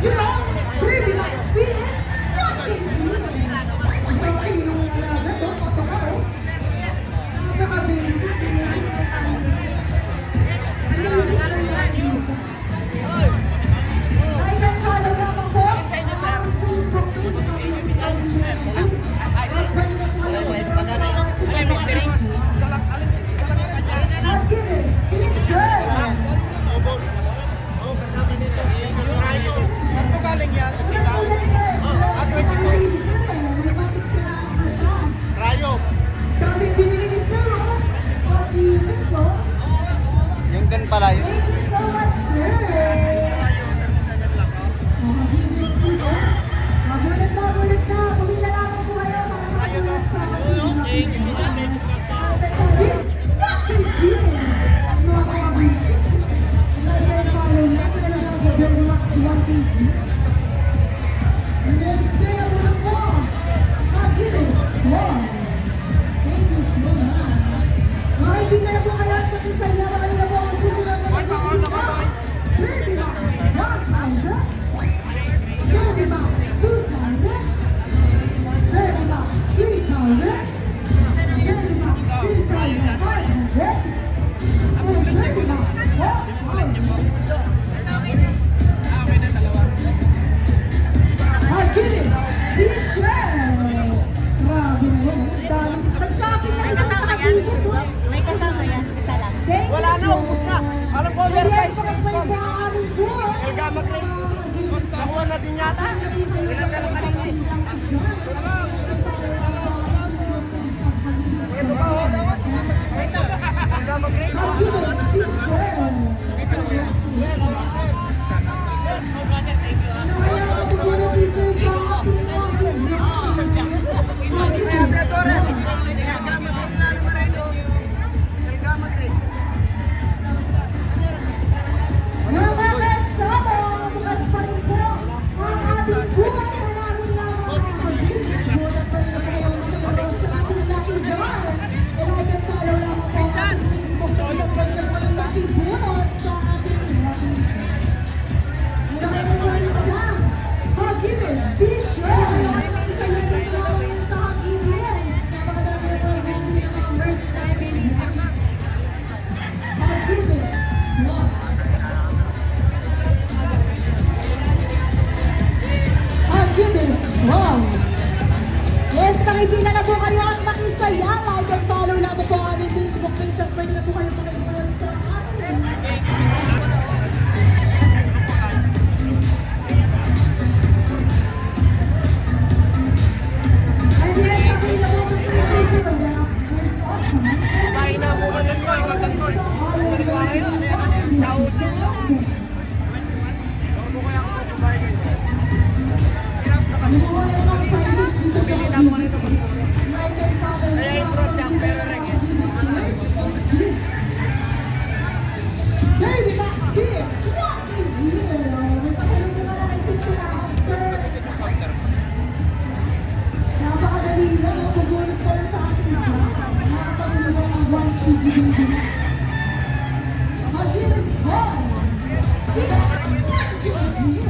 You know, Baby Likes Phoenix, fucking genius. Ito yung ito, foto ka, oh. Napaka-basic, amazing na times. Amazing na times. I can follow naman po ang Facebook page ng Phoenix Education Phoenix. At pwede na po alam mo na at Guinness T-shirt. Kaming binili ni Sir, oh. Yung gan pala yun. Thank you so much, sir. Magulit na. Pumila lamang po kayo para makagulat sa ating It's fucking genius. Mga kabisip. Like and follow na ko na lang ang Baby Max 1kg. And then stay on the wall. Guinness Squad. Thank you so much. Mga kaibigan na po kayo at pakisaya na kayo na po ang susunod na mag-ibig. Baby Max 1,000. Baby Max 2,000. Baby Max 3,000. Baby Max 3,500. And Baby Max 4,000. Our Guinness T-shirt. Grabe mo. Nag-shopping na isa sa kakibis, oh. May kasama yan, isa lang. Thank you Wala na, so ubos na. much. Alam ko, meron Yes, pa. pakasbay po ang aming buwan. Elgama Clay. Nakuha na din yata. Ito pa, oh. Elgama Clay. Our Guinness T-shirt. Ano kaya ang opportunity, sir, sa ating office? Mga kasama, bukas pa rin po ang ating buwan. Maraming lamang mga Guinness buwan at pwede na kayo magkaroon sa ating Lucky Jar. And I can follow lamang po ang ating Facebook page at pwede na po yung Lucky Buwan sa ating Lucky Jar. Maraming lang ang Guinness T-shirt. Isa yan din drawing sa Guinness. Napakadami na po ang merch natin dyan. Ang Guinness Buwan. Guinness Wow! Yes, pakipila na po kayo at makisaya. Like and follow na po ang ating Facebook page at pwede na po kayo pakipila sa ating. And yes, pakipila na po ang page sa kanya. It's awesome. Bahay na mo, magandang magandang. Baby Max Phoenix, what is you? Magpapalong mo ka na kay Tintinahang, sir. Napakadali lang, magbunot ka lang sa ating siya. Nakapagulong ang 1kg baby. Mag-Guinness Boy! Phoenix, what is you?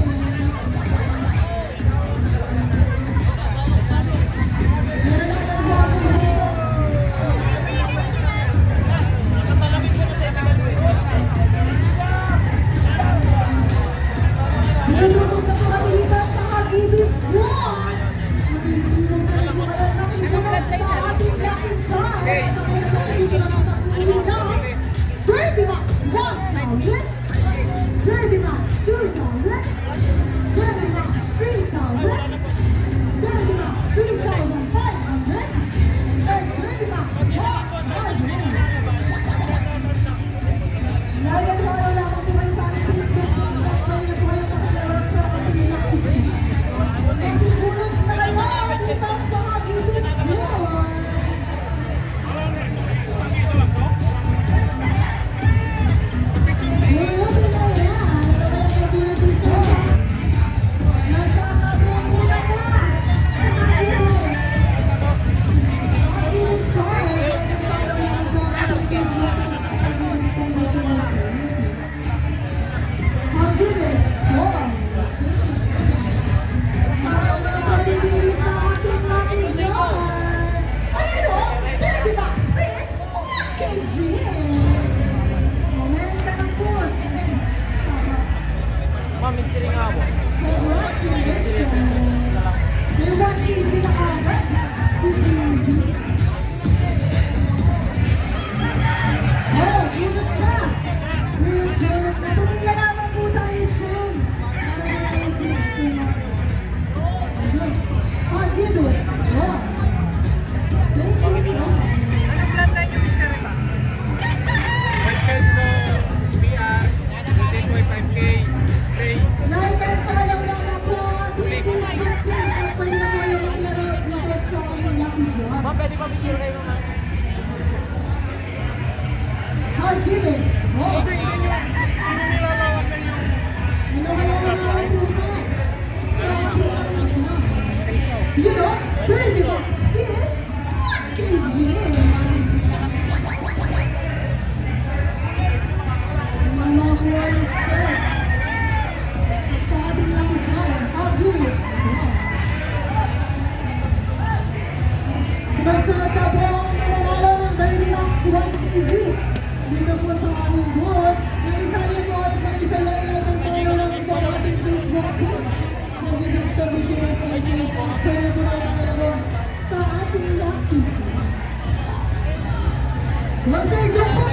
Nalulog na po kami dito sa Kagibis Buwan. Nalulog na po kayo nakikinig sa ating Lucky Jar. Baby Max 1,000. Baby Max 2,000. Baby Max 3,000. Baby Max 3,500. And Baby Max 4,000. Lagyan mo ano lamang po kayo sa aming Facebook page at pwede na po kayo makakalaro sa ating Lucky Jar. Nakipulog na kayo dito sa Kagibis Buwan. Yes, Agibis. Oh. Ano kaya ang nauupuan sa ating national? You know, 30 bucks spin, 1 kg. Mga Juan set. Sa ating lucky charm, Agibis. Sunod-sunod na po ang nananalo ng 30 bucks 1 kg. Dito po sa aming booth. Nakisali po at makisaya like and follow lang po ang ating Facebook page. Nag-distribution ng stages at pwede po na mangalaro sa ating lucky charm. Masaya po